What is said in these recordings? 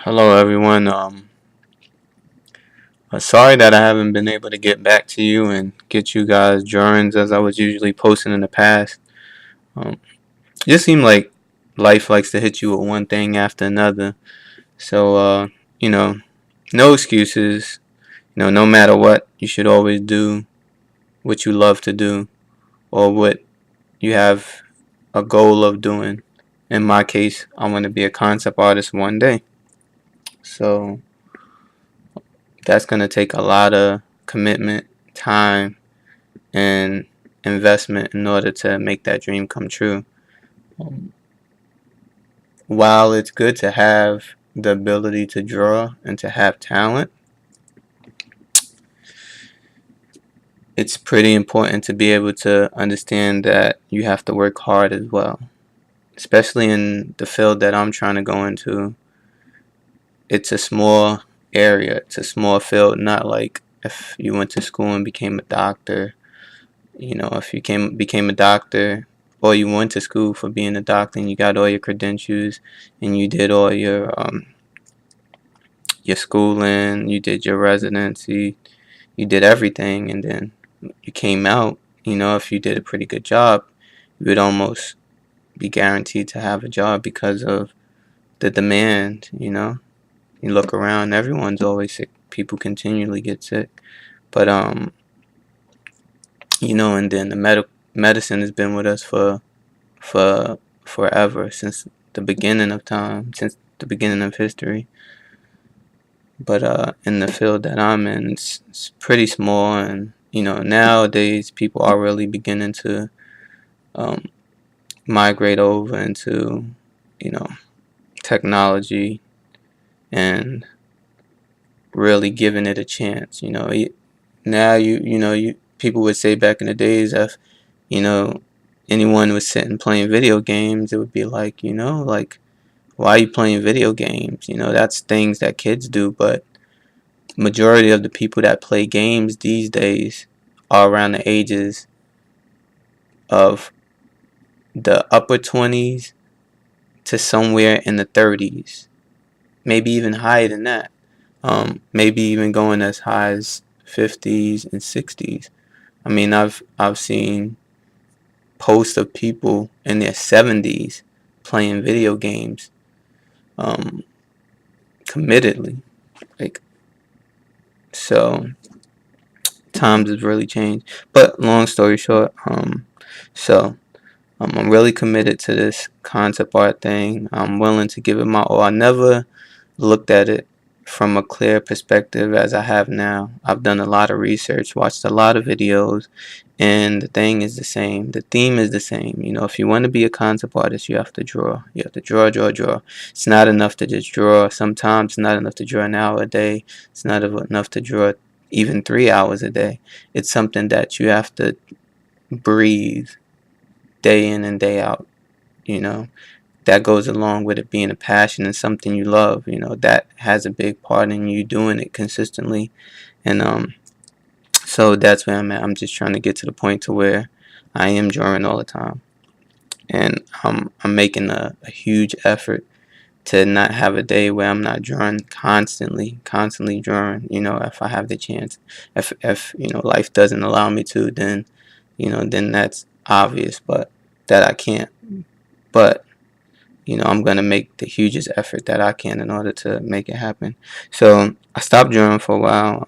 Hello, everyone. Sorry that I haven't been able to get back to you and get you guys drawings as I was usually posting in the past. Um, it just seemed like life likes to hit you with one thing after another. So, you know, no excuses. No matter what, you should always do what you love to do or what you have a goal of doing. In my case, I want to be a concept artist one day. So that's going to take a lot of commitment, time, and investment in order to make that dream come true. Um, while it's good to have the ability to draw and to have talent, it's pretty important to be able to understand that you have to work hard as well. Especially in the field that I'm trying to go into, it's a small area, it's a small field, not like if you went to school and became a doctor. If you became a doctor, or you went to school for being a doctor and you got all your credentials and you did all your schooling, you did your residency, you did everything, and then you came out. If you did a pretty good job, you would almost be guaranteed to have a job because of the demand. You look around, everyone's always sick. People continually get sick, but and then the medicine has been with us for forever, since the beginning of time, since the beginning of history. But in the field that I'm in, it's pretty small, and nowadays people are really beginning to um, migrate over into you know technology and really giving it a chance. Now you people would say back in the days, if you know anyone was sitting playing video games, it would be like, why are you playing video games? That's things that kids do. But majority of the people that play games these days are around the ages of the upper 20s to somewhere in the 30s, maybe even higher than that. Maybe even going as high as 50s and 60s. I mean, I've seen posts of people in their 70s playing video games um, committedly. Like, so times have really changed. But long story short, so I'm really committed to this concept art thing. I'm willing to give it my all. I never looked at it from a clear perspective as I have now. I've done a lot of research, watched a lot of videos, and the thing is the same. The theme is the same. If you want to be a concept artist, you have to draw. You have to draw, draw, draw. It's not enough to just draw. Sometimes it's not enough to draw an hour a day. It's not enough to draw even 3 hours a day. It's something that you have to breathe day in and day out. You know, that goes along with it being a passion and something you love. That has a big part in you doing it consistently. And so that's where I'm at. I'm just trying to get to the point to where I am drawing all the time, and I'm making a huge effort to not have a day where I'm not drawing, constantly drawing. If I have the chance, if life doesn't allow me to, then that's obvious, but that I can't. But I'm gonna make the hugest effort that I can in order to make it happen. So I stopped drawing for a while.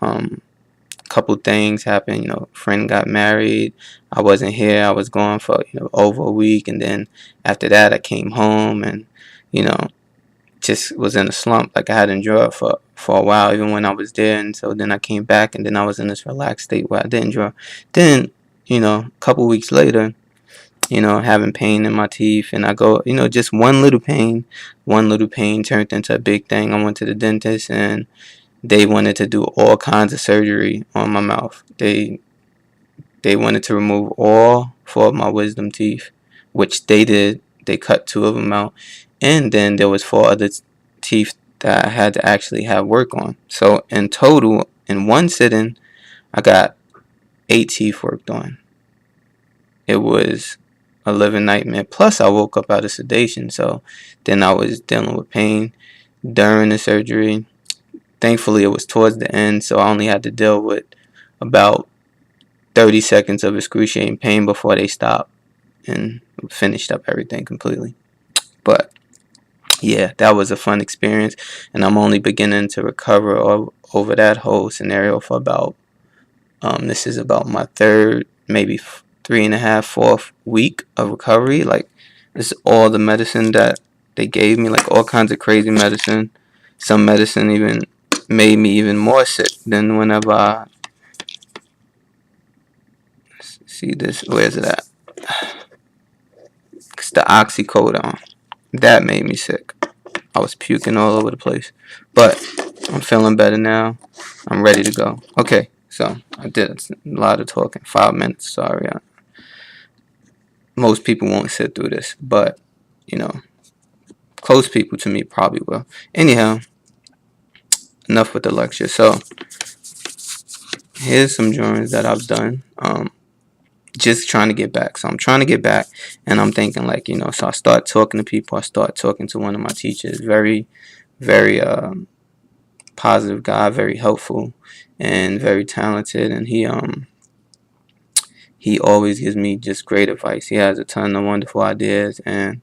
Couple things happened. Friend got married. I wasn't here. I was gone for over a week, and then after that, I came home and you know just was in a slump. Like, I hadn't drawn for a while, even when I was there. And so then I came back, and then I was in this relaxed state where I didn't draw. Then a couple weeks later, having pain in my teeth, and I go, just one little pain turned into a big thing. I went to the dentist, and they wanted to do all kinds of surgery on my mouth. They wanted to remove all four of my wisdom teeth, which they did. They cut two of them out, and then there was four other teeth that I had to actually have work on. So in total, in one sitting, I got 8 teeth worked on. It was a living nightmare. Plus, I woke up out of sedation, so then I was dealing with pain. during the surgery. Thankfully, it was towards the end, so I only had to deal with about 30 seconds of excruciating pain before they stopped and finished up everything completely. But yeah, that was a fun experience, and I'm only beginning to recover over that whole scenario for about this is about my third, maybe 3.5, fourth week of recovery. Like, this is all the medicine that they gave me, like all kinds of crazy medicine. Some medicine even made me even more sick than whenever I see this. Where's it at? It's the oxycodone. That made me sick. I was puking all over the place. But I'm feeling better now. I'm ready to go. Okay, so I did a lot of talking. 5 minutes. Sorry. Most people won't sit through this, but you know, close people to me probably will. Anyhow, enough with the lecture. So here's some drawings that I've done. Just trying to get back. So I'm trying to get back, and I'm thinking like, so I start talking to people. I start talking to one of my teachers. Very, very positive guy, very helpful, and very talented. And he always gives me just great advice. He has a ton of wonderful ideas, and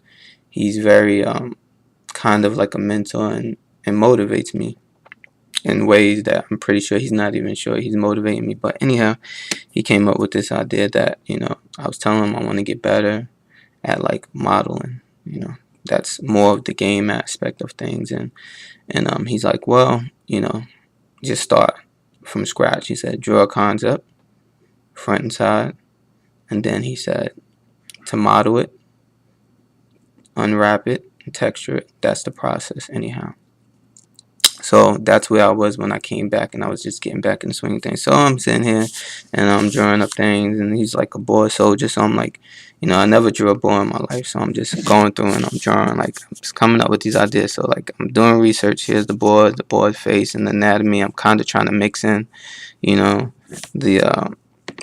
he's very kind of like a mentor, and motivates me in ways that I'm pretty sure he's not even sure he's motivating me. But anyhow, he came up with this idea that, I was telling him I want to get better at like modeling. That's more of the game aspect of things. And he's like, well, just start from scratch. He said, draw a concept, front and side. And then he said, to model it, unwrap it, and texture it. That's the process, anyhow. So that's where I was when I came back, and I was just getting back in the swing of things. So I'm sitting here, and I'm drawing up things, and he's like a boy soldier. So I'm like, I never drew a boy in my life. So I'm just going through and I'm drawing, like, I'm just coming up with these ideas. So, like, I'm doing research. Here's the boy's face and the anatomy. I'm kind of trying to mix in, the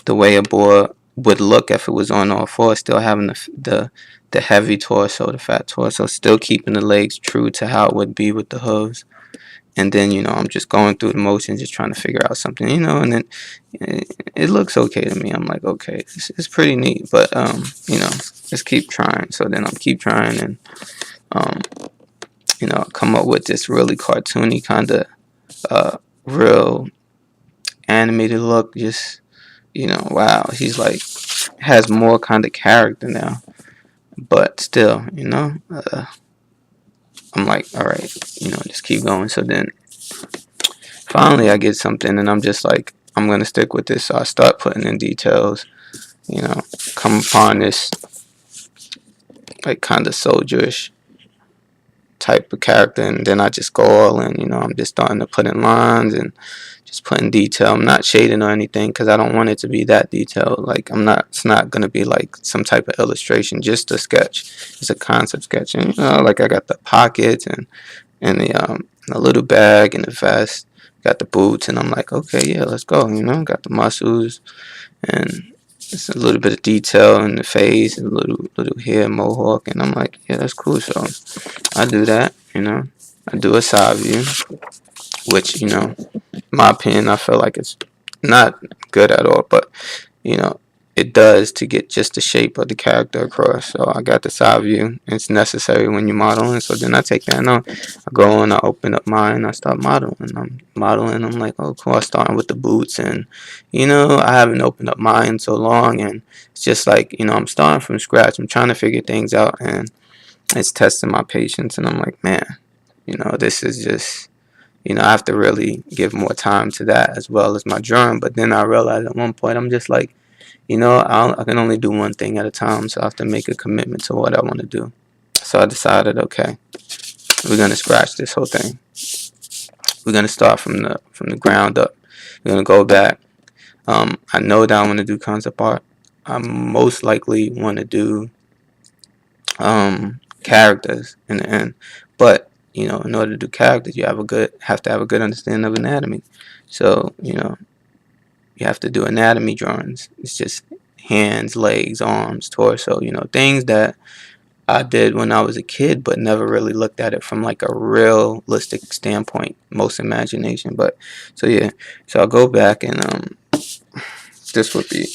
way a boy would look if it was on all fours, still having the heavy torso, the fat torso, still keeping the legs true to how it would be with the hooves. And then, I'm just going through the motions, just trying to figure out something, and then it looks okay to me. I'm like, okay, it's pretty neat, but, just keep trying. So then I'll keep trying and, come up with this really cartoony kind of real animated look. Just, wow, he's like, has more kind of character now. But still, I'm like, all right, just keep going. So then finally I get something, and I'm just like, I'm going to stick with this. So I start putting in details, come upon this like kind of soldierish type of character, and then I just go all in. I'm just starting to put in lines and just putting detail. I'm not shading or anything because I don't want it to be that detailed. Like, it's not going to be like some type of illustration, just a sketch. It's a concept sketch. And, like, I got the pockets and the little bag and the vest, got the boots, and I'm like, okay, yeah, let's go. Got the muscles, and it's a little bit of detail in the face, and a little hair mohawk, and I'm like, yeah, that's cool. So I do that. I do a side view, which, in my opinion, I feel like it's not good at all, but it does to get just the shape of the character across. So I got the side view. It's necessary when you're modeling. So then I take that on. I go on, I open up mine, I start modeling. I'm modeling. I'm like, oh, cool. I'm starting with the boots, and I haven't opened up mine so long, and it's just like, I'm starting from scratch. I'm trying to figure things out, and it's testing my patience. And I'm like, man, this is just. I have to really give more time to that as well as my drawing. But then I realized at one point, I'm just like, I can only do one thing at a time, so I have to make a commitment to what I want to do. So I decided, okay, we're gonna scratch this whole thing. We're gonna start from the ground up. We're gonna go back. I know that I want to do concept art. I most likely want to do characters in the end, but in order to do characters, you have to have a good understanding of anatomy. So you have to do anatomy drawings. It's just hands, legs, arms, torso, things that I did when I was a kid, but never really looked at it from like a realistic standpoint, most imagination. But so yeah, so I'll go back and this would be,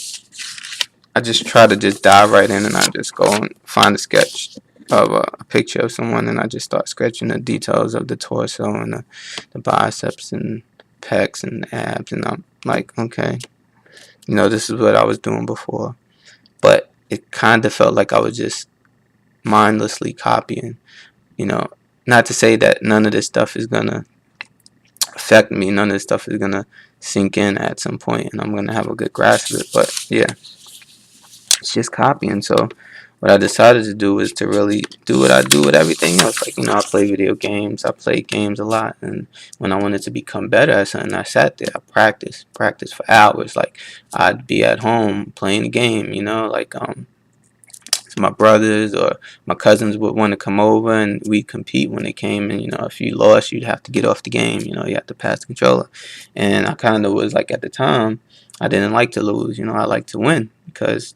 I just try to just dive right in and I just go and find a sketch of a picture of someone and I just start sketching the details of the torso and the biceps and pecs and abs, and I'm like, okay, this is what I was doing before. But it kind of felt like I was just mindlessly copying, you know. Not to say that none of this stuff is gonna affect me, none of this stuff is gonna sink in at some point and I'm gonna have a good grasp of it. But yeah, it's just copying. So what I decided to do is to really do what I do with everything else. Like, I play video games. I play games a lot. And when I wanted to become better at something, I sat there. I practiced for hours. Like, I'd be at home playing the game, like, my brothers or my cousins would want to come over and we'd compete when they came. And, if you lost, you'd have to get off the game. You have to pass the controller. And I kind of was like, at the time, I didn't like to lose. I liked to win because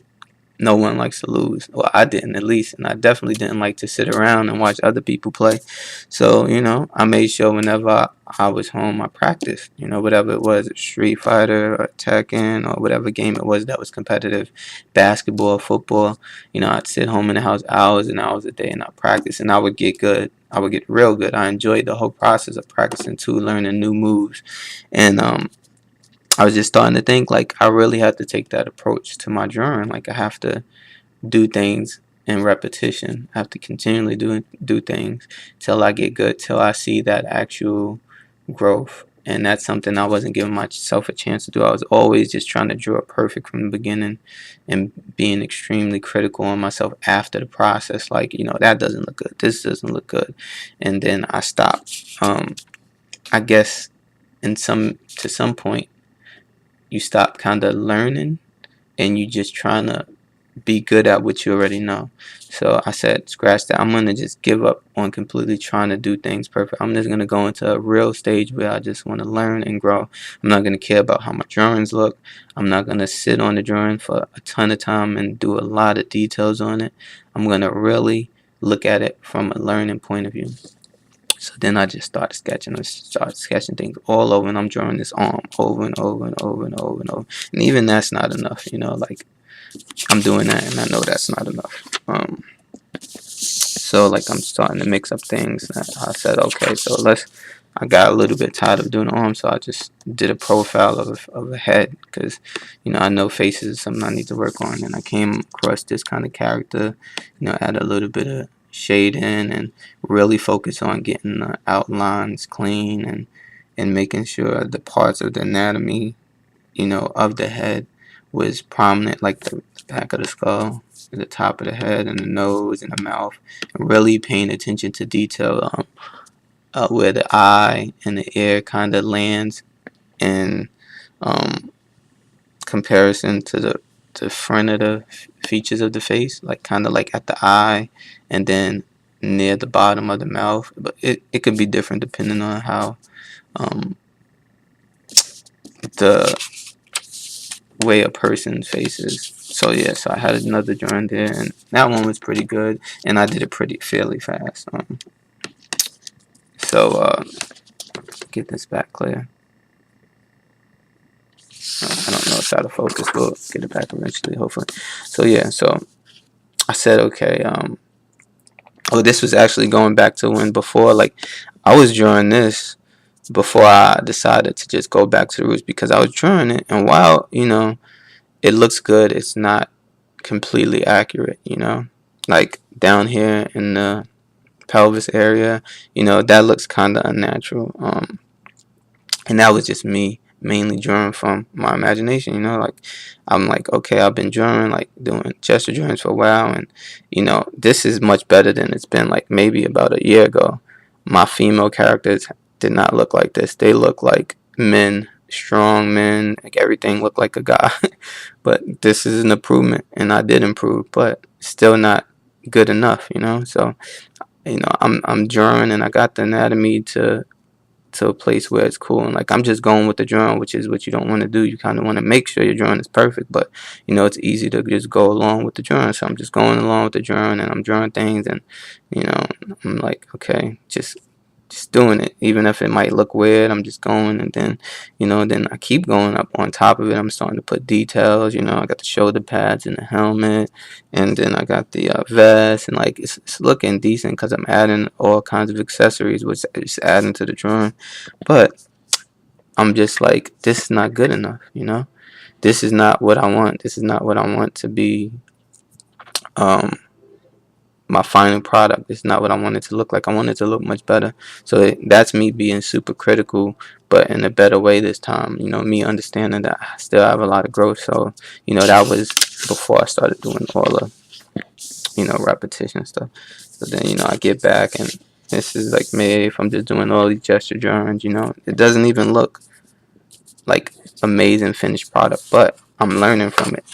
no one likes to lose. Well, I didn't, at least, and I definitely didn't like to sit around and watch other people play. So, I made sure whenever I was home, I practiced. Whatever it was, Street Fighter or Tekken or whatever game it was that was competitive, basketball, football. I'd sit home in the house hours and hours a day and I practice, and I would get good. I would get real good. I enjoyed the whole process of practicing too, learning new moves, and I was just starting to think like I really have to take that approach to my drawing. Like, I have to do things in repetition. I have to continually do things till I get good, till I see that actual growth. And that's something I wasn't giving myself a chance to do. I was always just trying to draw it perfect from the beginning and being extremely critical on myself after the process. Like, that doesn't look good. This doesn't look good. And then I stopped. I guess to some point, you stop kind of learning and you just trying to be good at what you already know. So I said, scratch that. I'm going to just give up on completely trying to do things perfect. I'm just going to go into a real stage where I just want to learn and grow. I'm not going to care about how my drawings look. I'm not going to sit on the drawing for a ton of time and do a lot of details on it. I'm going to really look at it from a learning point of view. So then I just started sketching. I started sketching things all over, and I'm drawing this arm over and over and over and over and over. And even that's not enough, like, I'm doing that and I know that's not enough. So like, I'm starting to mix up things. And I said, okay, so I got a little bit tired of doing the arm, so I just did a profile of a head because, I know faces is something I need to work on. And I came across this kind of character, add a little bit of shade in and really focus on getting the outlines clean and making sure the parts of the anatomy, of the head was prominent, like the back of the skull, the top of the head, and the nose and the mouth, and really paying attention to detail, where the eye and the ear kind of lands in comparison to the front of the features of the face, like kind of like at the eye and then near the bottom of the mouth. But it could be different depending on how the way a person's face is. So yeah, so I had another drawing there, and that one was pretty good, and I did it fairly fast. So get this back clear. I don't know, it's out of focus. We'll get it back eventually, hopefully. So yeah, so I said, okay. This was actually going back to when before, like, I was drawing this before I decided to just go back to the roots, because I was drawing it, and while it looks good, it's not completely accurate. Like down here in the pelvis area, that looks kind of unnatural. And that was just me mainly drawing from my imagination. Like, I'm like, okay, I've been drawing, like doing gesture drawings for a while, and this is much better than it's been. Like, maybe about a year ago, my female characters did not look like this. They look like men, strong men, like everything looked like a guy. But this is an improvement, and I did improve, but still not good enough. So I'm drawing, and I got the anatomy to to a place where it's cool. And like I'm just going with the drawing, which is what you don't want to do. You kind of want to make sure your drawing is perfect, but it's easy to just go along with the drawing. So I'm just going along with the drawing, and I'm drawing things, and I'm like, okay, just doing it, even if it might look weird. I'm just going, and then I keep going up on top of it. I'm starting to put details. I got the shoulder pads and the helmet, and then I got the vest, and like it's looking decent because I'm adding all kinds of accessories, which is adding to the drawing. But I'm just like, this is not good enough. This is not what I want. This is not what I want to be. Um, my final product. It's not what I want it to look like. I want it to look much better. So that's me being super critical, but in a better way this time. Me understanding that I still have a lot of growth. So that was before I started doing all the repetition stuff. So then I get back, and this is like May 8th. I'm just doing all these gesture drawings. It doesn't even look like amazing finished product, but I'm learning from it.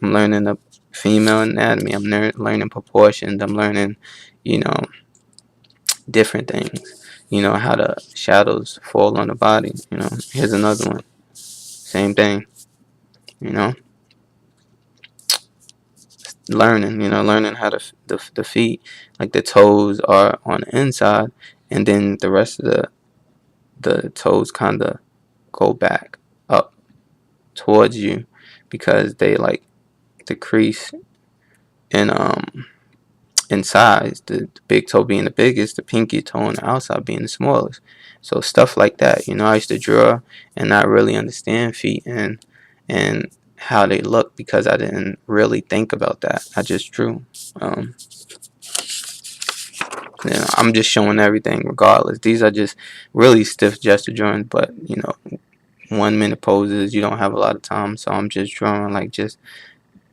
I'm learning the female anatomy. I'm learning proportions. I'm learning, you know, different things. How the shadows fall on the body. Here's another one. Same thing. You know, learning how the feet, like the toes are on the inside, and then the rest of the toes kind of go back up towards you because they like decrease in size, the big toe being the biggest, the pinky toe on the outside being the smallest. So stuff like that. I used to draw and not really understand feet and how they look because I didn't really think about that. I just drew. Um, I'm just showing everything regardless. These are just really stiff gesture drawings, but 1 minute poses. You don't have a lot of time, so I'm just drawing like just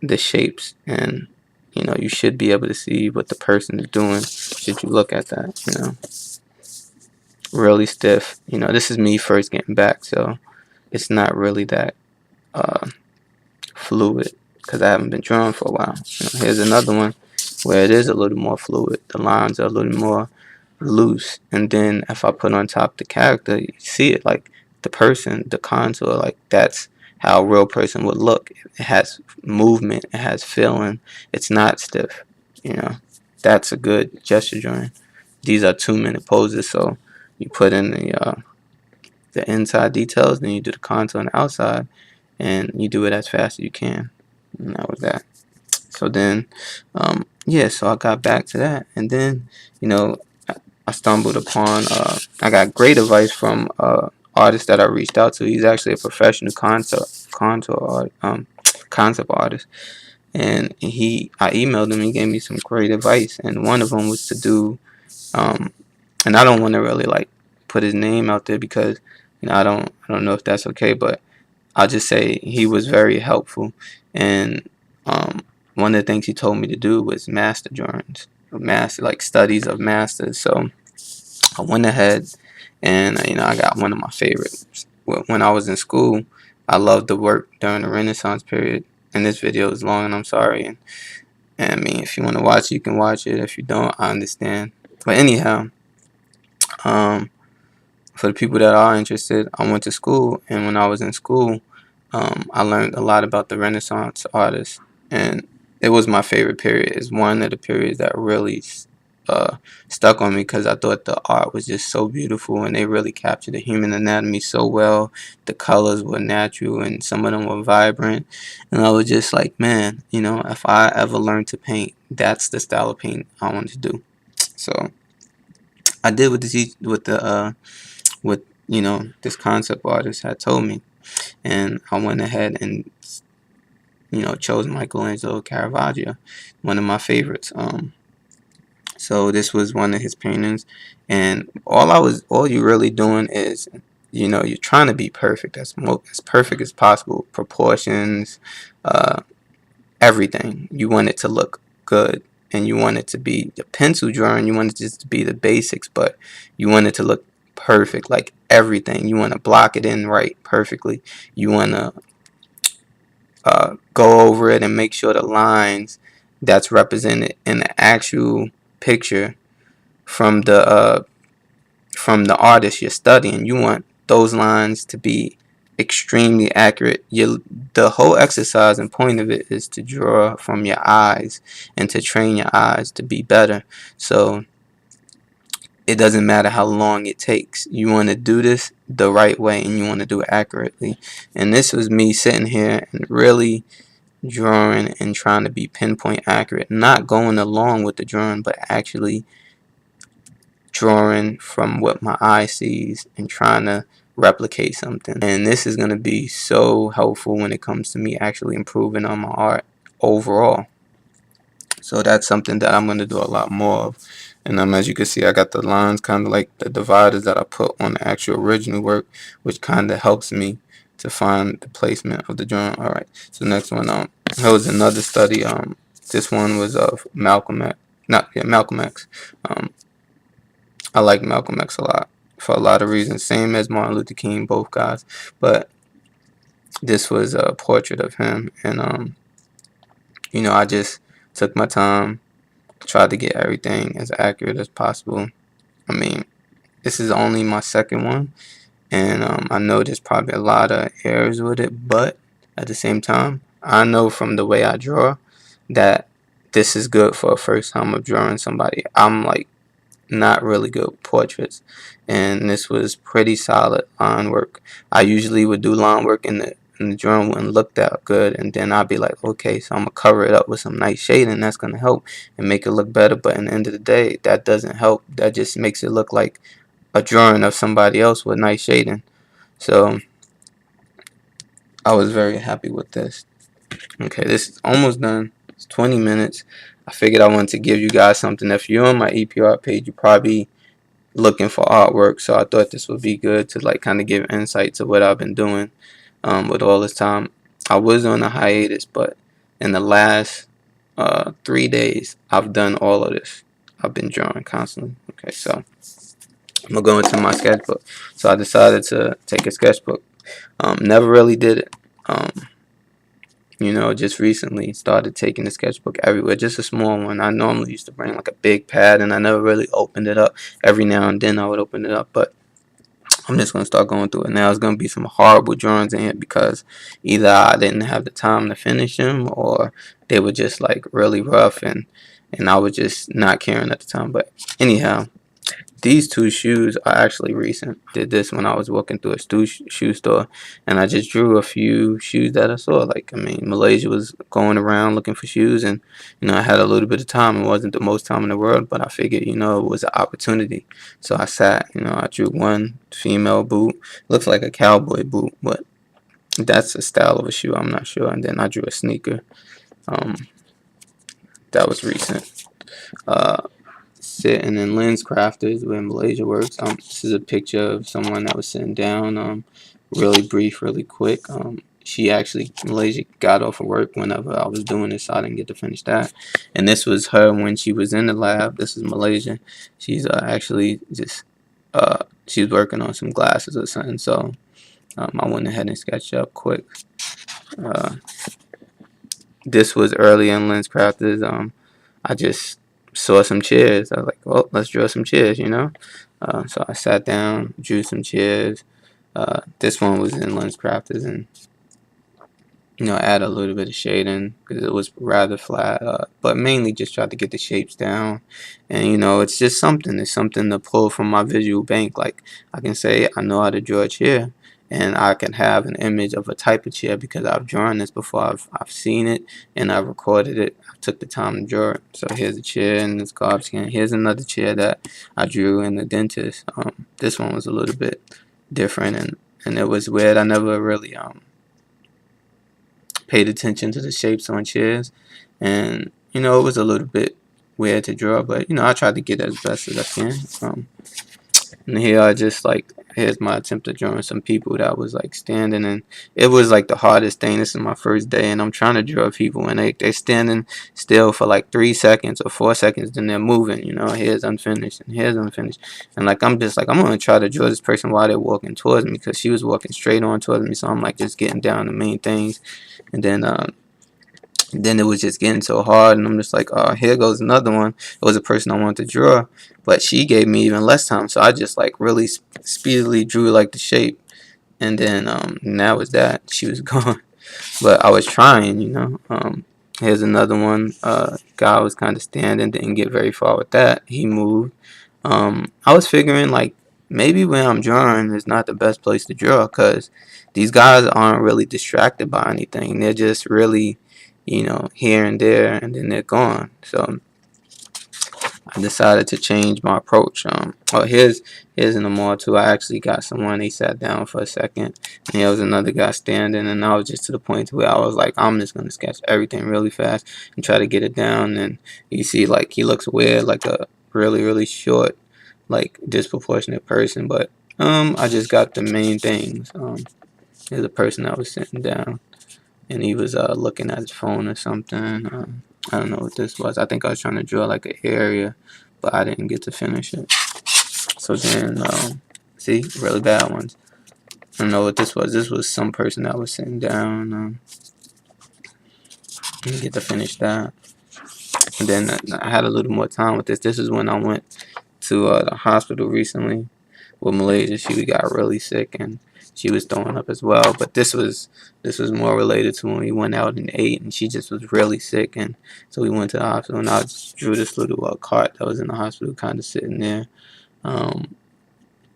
the shapes, and you should be able to see what the person is doing should you look at that. Really stiff. This is me first getting back, so it's not really that fluid because I haven't been drawing for a while. Here's another one where it is a little more fluid. The lines are a little more loose, and then if I put on top the character, you see it like the person, the contour, like that's how a real person would look. It has movement, it has feeling, it's not stiff. That's a good gesture drawing. These are 2-minute poses, so you put in the inside details, then you do the contour on the outside, and you do it as fast as you can. And that was that. So then, yeah, so I got back to that, and then, I stumbled upon, I got great advice from artist that I reached out to. He's actually a professional concept artist, and I emailed him. He gave me some great advice, and one of them was to do, and I don't want to really like put his name out there because I don't know if that's okay, but I'll just say he was very helpful, and one of the things he told me to do was master drawings, master like studies of masters. So I went ahead and I got one of my favorites. When I was in school, I loved the work during the Renaissance period. And this video is long, and I'm sorry. And I mean, if you want to watch it, you can watch it. If you don't, I understand. But anyhow, for the people that are interested, I went to school, and when I was in school, I learned a lot about the Renaissance artists, and it was my favorite period. It's one of the periods that really stuck on me because I thought the art was just so beautiful, and they really captured the human anatomy so well. The colors were natural, and some of them were vibrant, and I was just like, man, if I ever learned to paint, that's the style of paint I wanted to do. So I did what this concept artist had told me, and I went ahead and chose Michelangelo Caravaggio, one of my favorites. So this was one of his paintings, and all you're really doing is you're trying to be perfect, as perfect as possible, proportions, everything. You want it to look good, and you want it to be the pencil drawing. You want it just to be the basics, but you want it to look perfect, like everything. You want to block it in right perfectly. You want to go over it and make sure the lines that's represented in the actual picture from the from the artist you're studying. You want those lines to be extremely accurate. The whole exercise and point of it is to draw from your eyes and to train your eyes to be better. So it doesn't matter how long it takes. You want to do this the right way, and you want to do it accurately. And this was me sitting here and really drawing and trying to be pinpoint accurate, not going along with the drawing, but actually drawing from what my eye sees and trying to replicate something. And this is going to be so helpful when it comes to me actually improving on my art overall. So that's something that I'm going to do a lot more of. And as you can see, I got the lines kind of like the dividers that I put on the actual original work, which kind of helps me to find the placement of the drawing. All right, so next one, there was another study. This one was of Malcolm X. Malcolm X. I like Malcolm X a lot for a lot of reasons. Same as Martin Luther King, both guys. But this was a portrait of him, and I just took my time, tried to get everything as accurate as possible. I mean, this is only my second one, and I know there's probably a lot of errors with it, but at the same time, I know from the way I draw that this is good for a first time of drawing somebody. I'm like not really good with portraits, and this was pretty solid line work. I usually would do line work and the drawing wouldn't look that good, and then I'd be like, okay, so I'm gonna cover it up with some nice shading. That's gonna help and make it look better. But in the end of the day, that doesn't help. That just makes it look like a drawing of somebody else with nice shading. So I was very happy with this. Okay, this is almost done. It's 20 minutes. I figured I wanted to give you guys something. If you're on my EPR page, you probably looking for artwork, so I thought this would be good to like kind of give insight to what I've been doing with all this time. I was on a hiatus, but in the last 3 days I've done all of this. I've been drawing constantly. Okay, so I'm gonna go into my sketchbook. So I decided to take a sketchbook. Never really did it. Just recently started taking the sketchbook everywhere, just a small one. I normally used to bring like a big pad, and I never really opened it up. Every now and then I would open it up, but I'm just going to start going through it now. It's going to be some horrible drawings in it because either I didn't have the time to finish them, or they were just like really rough, and I was just not caring at the time. But anyhow, these two shoes are actually recent. Did this when I was walking through a shoe store, and I just drew a few shoes that I saw. Like, I mean, Malaysia was going around looking for shoes, and I had a little bit of time. It wasn't the most time in the world, but I figured, it was an opportunity. So I sat, I drew one female boot. Looks like a cowboy boot, but that's a style of a shoe. I'm not sure. And then I drew a sneaker. That was recent. Sitting in Lens Crafters where Malaysia works. This is a picture of someone that was sitting down. Really brief, really quick. Malaysia got off of work whenever I was doing this, so I didn't get to finish that. And this was her when she was in the lab. This is Malaysia. She's actually just she's working on some glasses or something. So I went ahead and sketched up quick. This was early in Lens Crafters. I just saw some chairs. I was like, well, let's draw some chairs, So I sat down, drew some chairs. This one was in Lens Crafters, and add a little bit of shading because it was rather flat, but mainly just tried to get the shapes down. And it's just something. It's something to pull from my visual bank. Like, I can say I know how to draw a chair, and I can have an image of a type of chair because I've drawn this before. I've seen it, and I've recorded it. I took the time to draw it. So here's a chair in this garbage can. Here's another chair that I drew in the dentist. This one was a little bit different, and it was weird. I never really paid attention to the shapes on chairs, and it was a little bit weird to draw, but I tried to get as best as I can. And here I just here's my attempt at drawing some people that was like standing, and it was like the hardest thing. This is my first day, and I'm trying to draw people, and they're standing still for like 3 seconds or 4 seconds, then they're moving. Here's unfinished, and here's unfinished, and I'm just like, I'm gonna try to draw this person while they're walking towards me, because she was walking straight on towards me. So I'm like just getting down the main things, and then Then it was just getting so hard, and I'm just like, oh, here goes another one. It was a person I wanted to draw, but she gave me even less time, so I just like really speedily drew like the shape, and then and that was that. She was gone, but I was trying, you know. Here's another one. Guy was kind of standing, didn't get very far with that. He moved. I was figuring like maybe when I'm drawing is not the best place to draw, because these guys aren't really distracted by anything. They're just really, you know, here and there, and then they're gone. So I decided to change my approach. Oh, here's in the mall too. I actually got someone. They sat down for a second, and there was another guy standing, and I was just to the point where I was like, I'm just gonna sketch everything really fast and try to get it down. And you see, like he looks weird, like a really short, like disproportionate person. But I just got the main things. There's a person that was sitting down, and he was looking at his phone or something. I don't know what this was. I think I was trying to draw like an area, but I didn't get to finish it. So then, see, really bad ones. I don't know what this was. This was some person that was sitting down. Didn't get to finish that. And then I had a little more time with this. This is when I went to the hospital recently with Malaysia. She got really sick, and she was throwing up as well. But this was more related to when we went out and ate, and she just was really sick, and so we went to the hospital. And I just drew this little cart that was in the hospital, kind of sitting there.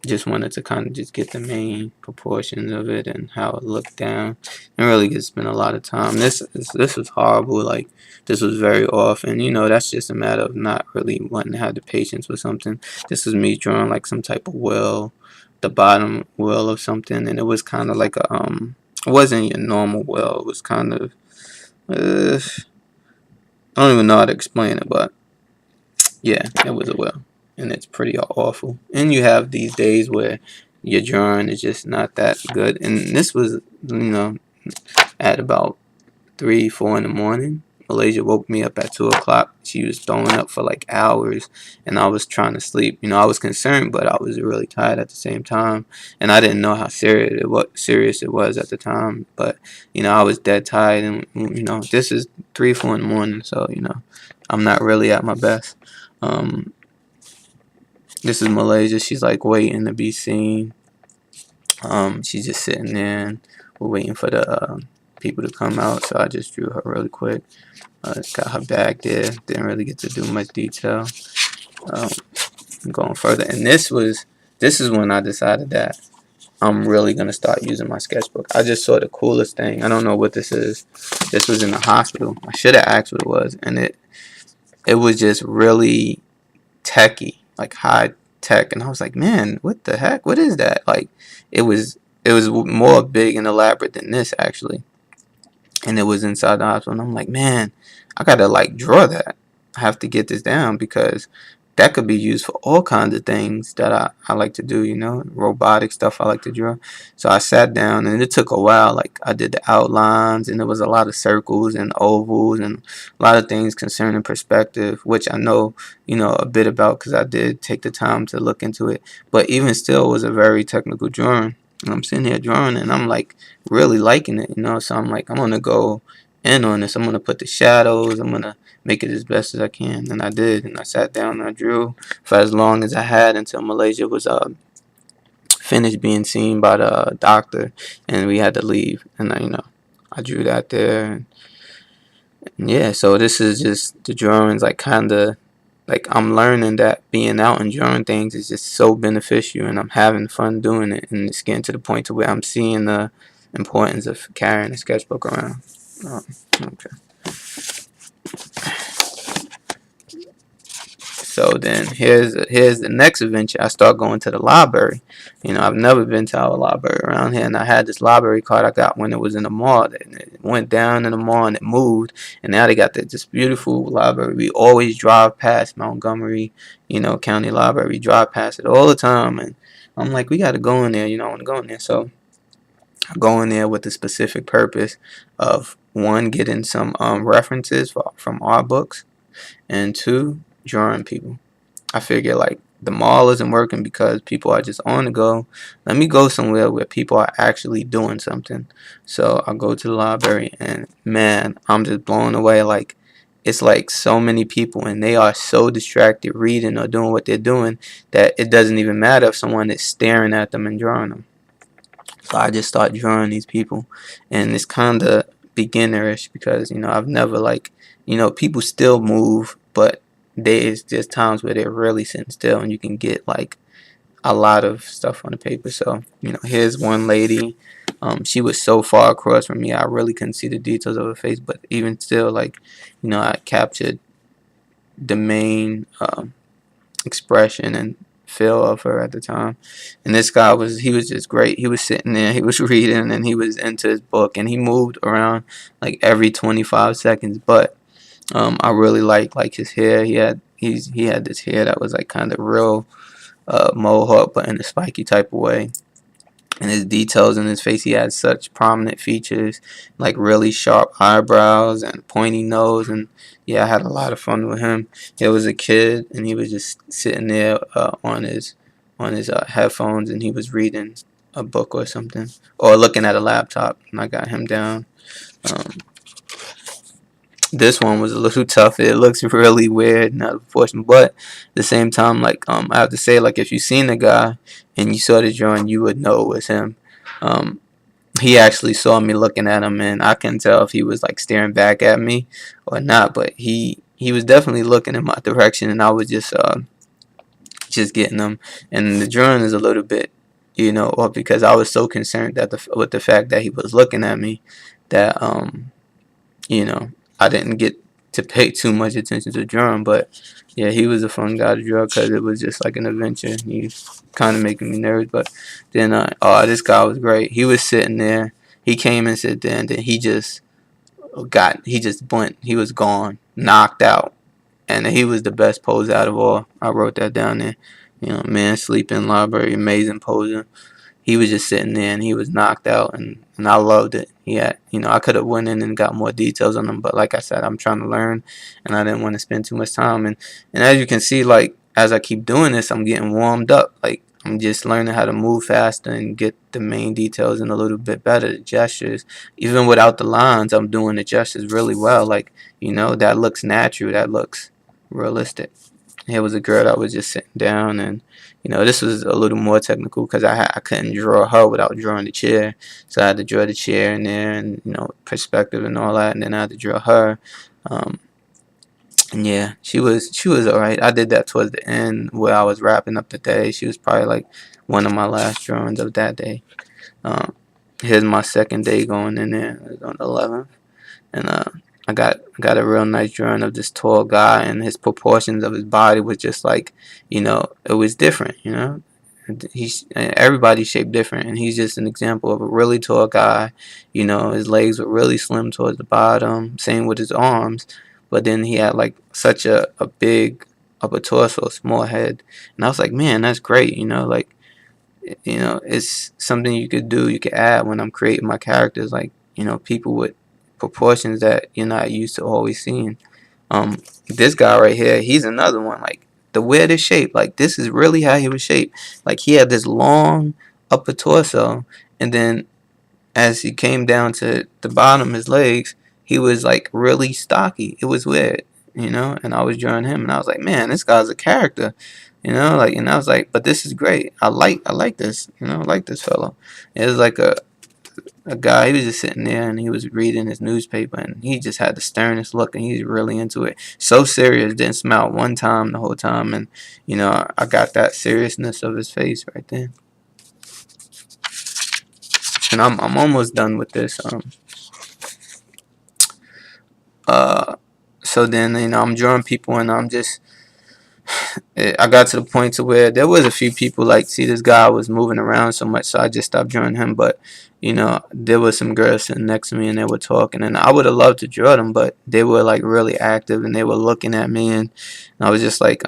Just wanted to kind of just get the main proportions of it and how it looked down, and really get spend a lot of time. This was horrible. Like, this was very off, and you know that's just a matter of not really wanting to have the patience with something. This was me drawing like some type of well, the bottom well of something, and it was kind of like a it wasn't your normal well. It was kind of I don't even know how to explain it, but yeah, it was a well, and it's pretty awful. And you have these days where your drawing is just not that good. And this was, you know, at about 3, 4 in the morning. Malaysia woke me up at 2 o'clock. She was throwing up for like hours, and I was trying to sleep. You know, I was concerned, but I was really tired at the same time, and I didn't know how serious it was at the time. But you know, I was dead tired, and you know, this is 3, 4 in the morning, so you know, I'm not really at my best. Um, this is Malaysia. She's like waiting to be seen. She's just sitting there, and we're waiting for the people to come out. So I just drew her really quick. Got her bag there. Didn't really get to do much detail. Um, going further, and this is when I decided that I'm really gonna start using my sketchbook. I just saw the coolest thing. I don't know what this is. This was in the hospital. I should have asked what it was, and it was just really techy, like high tech, and I was like, man, what the heck? What is that? Like, it was more big and elaborate than this actually, and it was inside the hospital. And I'm like, man, I gotta like draw that. I have to get this down because that could be used for all kinds of things that I like to do, you know, robotic stuff I like to draw. So I sat down, and it took a while. Like, I did the outlines, and there was a lot of circles and ovals and a lot of things concerning perspective, which I know, you know, a bit about because I did take the time to look into it. But even still, it was a very technical drawing. And I'm sitting here drawing, and I'm like really liking it, you know. So I'm like, I'm gonna go in on this. I'm gonna put the shadows. I'm gonna make it as best as I can, and I did. And I sat down and I drew for as long as I had until Malaysia was finished being seen by the doctor, and we had to leave. And I, you know, I drew that there. And yeah, so this is just the drawings. Like, kind of like I'm learning that being out and drawing things is just so beneficial, and I'm having fun doing it. And it's getting to the point to where I'm seeing the importance of carrying a sketchbook around. Okay. So then here's the next adventure. I start going to the library. You know, I've never been to our library around here, and I had this library card I got when it was in the mall. And it went down in the mall and it moved, and now they got this beautiful library. We always drive past Montgomery, you know, County Library. We drive past it all the time, and I'm like, we got to go in there. You know, I want to go in there. So I go in there with the specific purpose of, one, getting some references from our books, and two, drawing people. I figure like the mall isn't working because people are just on the go. Let me go somewhere where people are actually doing something. So I go to the library, and man, I'm just blown away. Like, it's like so many people, and they are so distracted reading or doing what they're doing that it doesn't even matter if someone is staring at them and drawing them. So I just start drawing these people, and it's kind of beginnerish because I've never like people still move, but there's just times where they're really sitting still, and you can get like a lot of stuff on the paper. So here's one lady. She was so far across from me, I really couldn't see the details of her face, but even still, like I captured the main expression and feel of her at the time. And this guy was just great. He was sitting there, he was reading, and he was into his book, and he moved around like every 25 seconds. But I really like his hair. He had this hair that was like kind of real mohawk, but in a spiky type of way. And his details in his face, he had such prominent features, like really sharp eyebrows and pointy nose. And yeah, I had a lot of fun with him. He was a kid, and he was just sitting there on his headphones, and he was reading a book or something, or looking at a laptop. And I got him down. Um, this one was a little tough. It looks really weird and out of proportion, but at the same time, like I have to say, like if you seen the guy and you saw the drawing, you would know it was him. Um, he actually saw me looking at him, and I couldn't tell if he was like staring back at me or not, but he was definitely looking in my direction, and I was just getting him. And the drawing is a little bit, off because I was so concerned that with the fact that he was looking at me, that you know, I didn't get to pay too much attention to drawing. But yeah, he was a fun guy to draw because it was just like an adventure. He was kind of making me nervous, but then oh, this guy was great. He was sitting there. He came and sat there, and then he just went. He was gone, knocked out, and he was the best pose out of all. I wrote that down there. Man, sleeping library, amazing poser. He was just sitting there, and he was knocked out, and I loved it. I could have went in and got more details on him, but like I said, I'm trying to learn, and I didn't want to spend too much time. And as you can see, like as I keep doing this, I'm getting warmed up. Like I'm just learning how to move faster and get the main details in a little bit better. The gestures, even without the lines, I'm doing the gestures really well. Like that looks natural. That looks realistic. Here was a girl that was just sitting down, and this was a little more technical because I couldn't draw her without drawing the chair, so I had to draw the chair in there, and perspective and all that, and then I had to draw her. Um, and yeah, she was all right. I did that towards the end where I was wrapping up the day. She was probably like one of my last drawings of that day. Um, Here's my second day going in there. It was on the 11th. And I got a real nice drawing of this tall guy, and his proportions of his body was just like, it was different. Everybody's shaped different, and he's just an example of a really tall guy. His legs were really slim towards the bottom. Same with his arms, but then he had like such a big upper torso, small head, and I was like, man, that's great. Like it's something you could do, you could add when I'm creating my characters, like people with proportions that you're not used to always seeing. This guy right here, he's another one. Like the weirdest shape. Like this is really how he was shaped. Like he had this long upper torso, and then as he came down to the bottom, his legs, he was like really stocky. It was weird, And I was drawing him, and I was like, man, this guy's a character, Like, and I was like, but this is great. I like this, I like this fellow. It was like a guy. He was just sitting there, and he was reading his newspaper, and he just had the sternest look, and he's really into it. So serious, didn't smile one time the whole time, and I got that seriousness of his face right there. And I'm almost done with this. So then I'm drawing people, and I got to the point to where there was a few people like, see, this guy was moving around so much, so I just stopped drawing him. But there was some girls sitting next to me, and they were talking, and I would have loved to draw them, but they were like really active, and they were looking at me, and I was just like,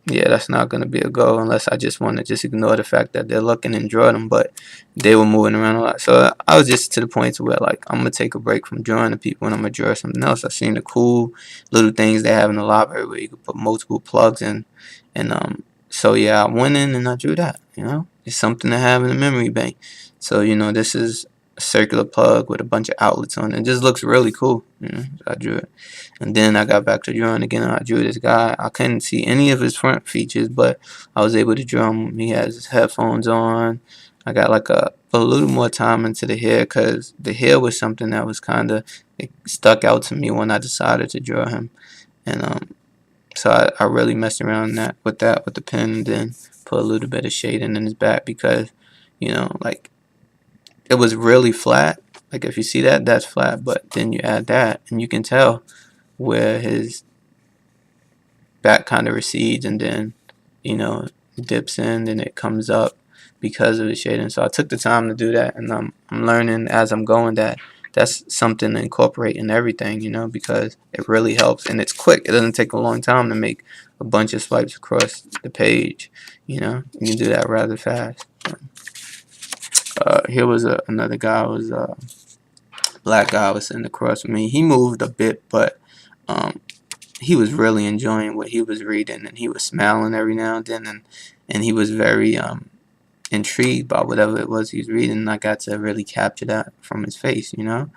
yeah, that's not gonna be a go unless I just want to just ignore the fact that they're looking and draw them. But they were moving around a lot, so I was just to the point to where like I'm gonna take a break from drawing the people, and I'm gonna draw something else. I seen the cool little things they have in the library where you can put multiple plugs in, and So yeah, I went in and I drew that. It's something to have in the memory bank. So this is a circular plug with a bunch of outlets on it. It just looks really cool. So I drew it, and then I got back to drawing again. And I drew this guy. I couldn't see any of his front features, but I was able to draw him. He has his headphones on. I got like a little more time into the hair because the hair was something that was kind of, it stuck out to me when I decided to draw him, and so I really messed around with the pen, and then put a little bit of shading in his back because, like, it was really flat. Like if you see that, that's flat, but then you add that, and you can tell where his back kind of recedes, and then dips in, and it comes up because of the shading. So I took the time to do that, and I'm learning as I'm going that that's something to incorporate in everything, because it really helps, and it's quick. It doesn't take a long time to make a bunch of swipes across the page. You can do that rather fast. Here was another guy. Was a black guy was sitting across from me. He moved a bit, but he was really enjoying what he was reading, and he was smiling every now and then, and he was very intrigued by whatever it was he was reading, and I got to really capture that from his face, and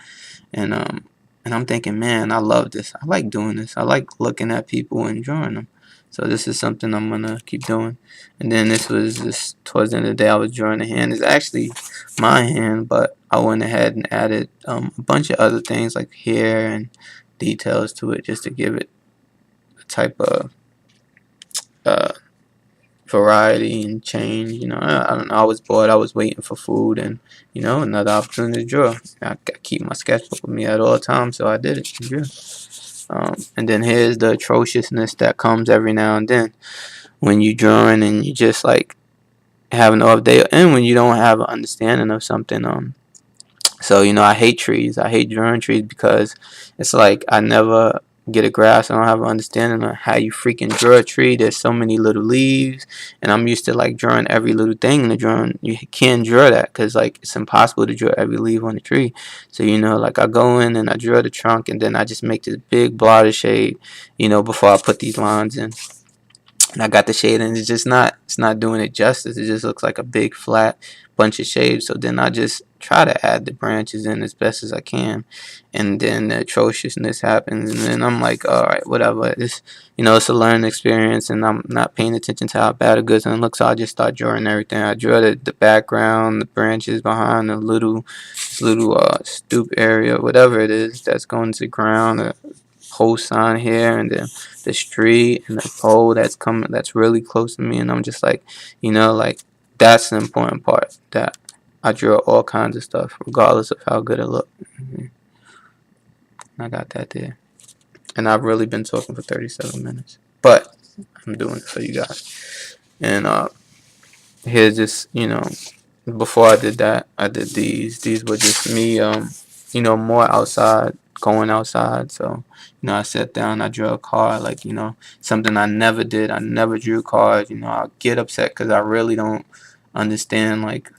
I'm thinking, man, I love this. I like doing this. I like looking at people and drawing them. So this is something I'm gonna keep doing. And then this was just towards the end of the day. I was drawing a hand. It's actually my hand, but I went ahead and added a bunch of other things like hair and details to it just to give it a type of uh, variety and change. I don't know. I was bored. I was waiting for food and another opportunity to draw. I keep my sketchbook with me at all times, so I did it. Yeah. And then here's the atrociousness that comes every now and then when you drawing and you just like have an off day, and when you don't have an understanding of something. So I hate trees. I hate drawing trees because it's like I never get a grasp. I don't have an understanding of how you freaking draw a tree. There's so many little leaves, and I'm used to like drawing every little thing in the drawing. You can't draw that because like it's impossible to draw every leaf on the tree. So like I go in and I draw the trunk, and then I just make this big blotter shade, before I put these lines in. And I got the shade, and it's not doing it justice. It just looks like a big flat bunch of shades. So then I just try to add the branches in as best as I can, and then the atrociousness happens, and then I'm like, all right, whatever. It's a learning experience, and I'm not paying attention to how bad or good it looks. So I just start drawing everything. I draw the background, the branches behind the little stoop area, whatever it is that's going to the ground. Post sign here, and then the street and the pole that's really close to me, and I'm just like, like that's the important part, that I draw all kinds of stuff regardless of how good it look. I got that there, and I've really been talking for 37 minutes, but I'm doing it for you guys. And here's just before I did that, I did these were just me more outside, going outside. So I sat down, I drew a card, like something I never did. I never drew cards. I get upset because I really don't understand like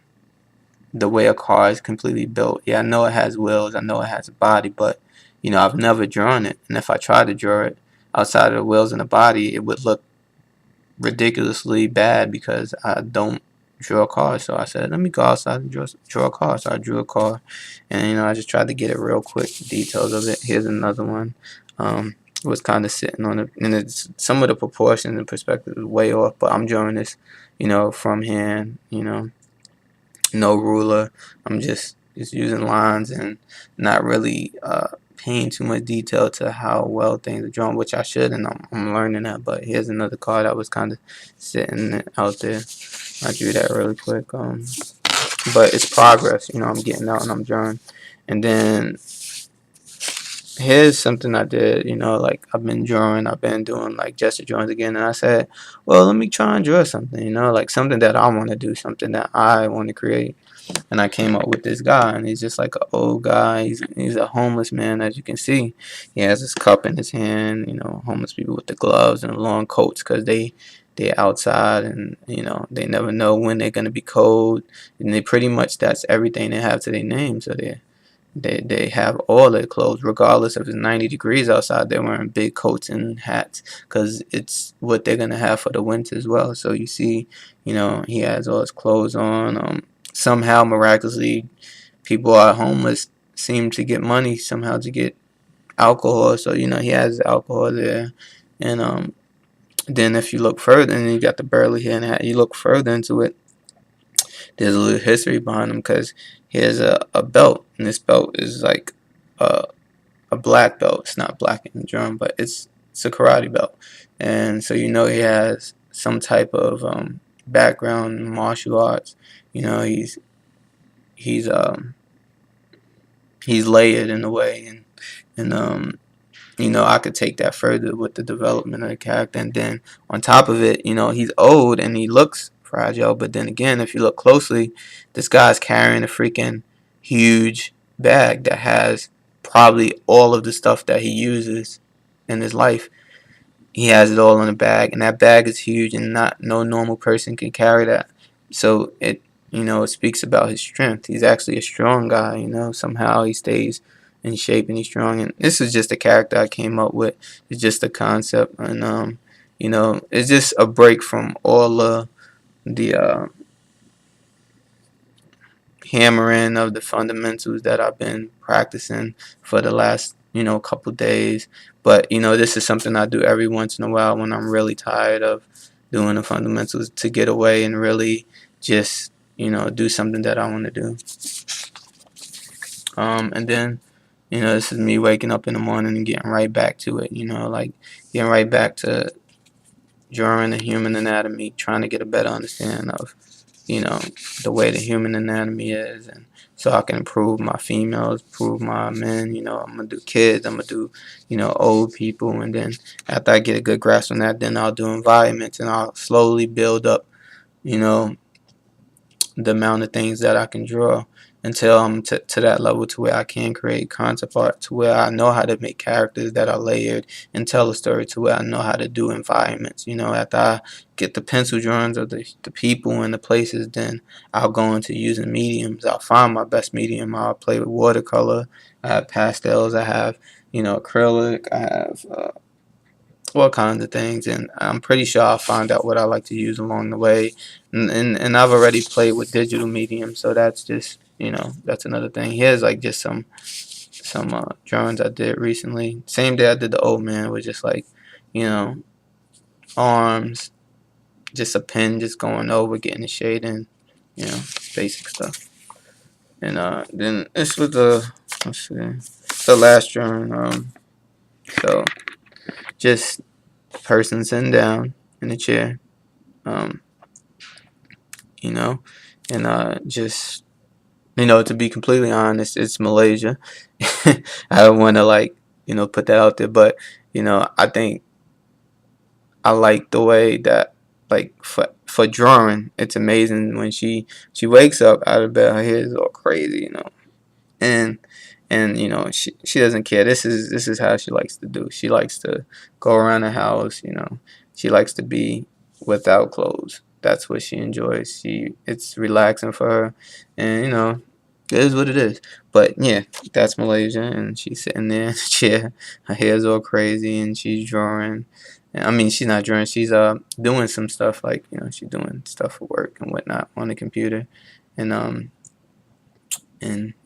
the way a car is completely built. Yeah, I know it has wheels, I know it has a body, but I've never drawn it, and if I tried to draw it outside of the wheels and the body, it would look ridiculously bad because I don't draw a car. So I said, let me go outside and draw a car. So I drew a car, and I just tried to get it real quick, details of it. Here's another one. It was kind of sitting on it, and some of the proportions and perspective is way off, but I'm drawing this from hand, no ruler. I'm just using lines and not really paying too much detail to how well things are drawn, which I should, and I'm learning that. But here's another card that was kind of sitting out there. I drew that really quick. But it's progress. I'm getting out and I'm drawing. And then here's something I did. Like I've been drawing. I've been doing like gesture drawings again, and I said, well, let me try and draw something. Like something that I want to do, something that I want to create. And I came up with this guy, and he's just like an old guy. He's a homeless man, as you can see. He has his cup in his hand. Homeless people with the gloves and long coats because they're outside, and they never know when they're gonna be cold, and they pretty much, that's everything they have to their name. So They have all their clothes, regardless if it's 90 degrees outside. They're wearing big coats and hats because it's what they're gonna have for the winter as well. So you see, he has all his clothes on. Somehow, miraculously, people are homeless seem to get money somehow to get alcohol. So he has alcohol there, and then if you look further, and you got the burly hair and hat, you look further into it. There's a little history behind him because he has a belt, and this belt is like a, a black belt. It's not black in the drum, but it's a karate belt, and so he has some type of background in martial arts. He's he's layered in a way, and I could take that further with the development of the character. And then on top of it, he's old and he looks fragile. But then again, if you look closely, this guy's carrying a freaking huge bag that has probably all of the stuff that he uses in his life. He has it all in a bag, and that bag is huge, and not no normal person can carry that. So it speaks about his strength. He's actually a strong guy. Somehow he stays in shape and he's strong. And this is just a character I came up with. It's just a concept, and it's just a break from all the hammering of the fundamentals that I've been practicing for the last couple days. But this is something I do every once in a while when I'm really tired of doing the fundamentals, to get away and really just do something that I want to do. And then this is me waking up in the morning and getting right back to it. Like getting right back to drawing the human anatomy, trying to get a better understanding of the way the human anatomy is, and so I can improve my females, improve my men. I'm gonna do kids, I'm gonna do old people, and then after I get a good grasp on that, then I'll do environments, and I'll slowly build up you know the amount of things that I can draw until I'm to that level to where I can create concept art, to where I know how to make characters that are layered and tell a story, to where I know how to do environments. After I get the pencil drawings of the people and the places, then I'll go into using mediums. I'll find my best medium. I'll play with watercolor. I have pastels. I have acrylic. I have all kinds of things, and I'm pretty sure I'll find out what I like to use along the way. And I've already played with digital mediums, so that's just that's another thing. Here's like just some drawings I did recently. Same day I did the old man, with just like you know arms, just a pen, just going over, getting the shade in, basic stuff. And then this was let's see, the last drawing. So just person sitting down in a chair, um, you know, and just to be completely honest, it's Malaysia. I don't want to like put that out there, but I think I like the way that, like, for drawing, it's amazing when she wakes up out of bed, her hair is all crazy, and she doesn't care. This is how she likes to do. She likes to go around the house. She likes to be without clothes. That's what she enjoys. It's relaxing for her, and it is what it is. But yeah, that's Malaysia, and she's sitting there in the chair. Her hair's all crazy, and she's drawing. I mean, she's not drawing. She's doing some stuff, like she's doing stuff for work and whatnot on the computer, and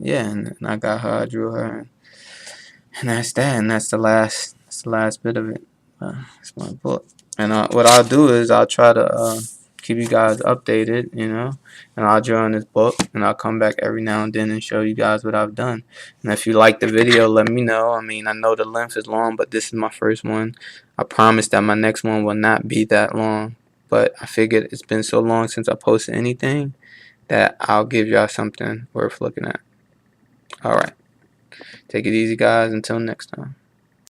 yeah, and I got her, I drew her, and that's that, and that's the last bit of it. It's my book, and what I'll do is I'll try to keep you guys updated, and I'll draw in this book, and I'll come back every now and then and show you guys what I've done. And if you like the video, let me know. I mean, I know the length is long, but this is my first one. I promise that my next one will not be that long, but I figured it's been so long since I posted anything that I'll give y'all something worth looking at. Alright. Take it easy, guys. Until next time.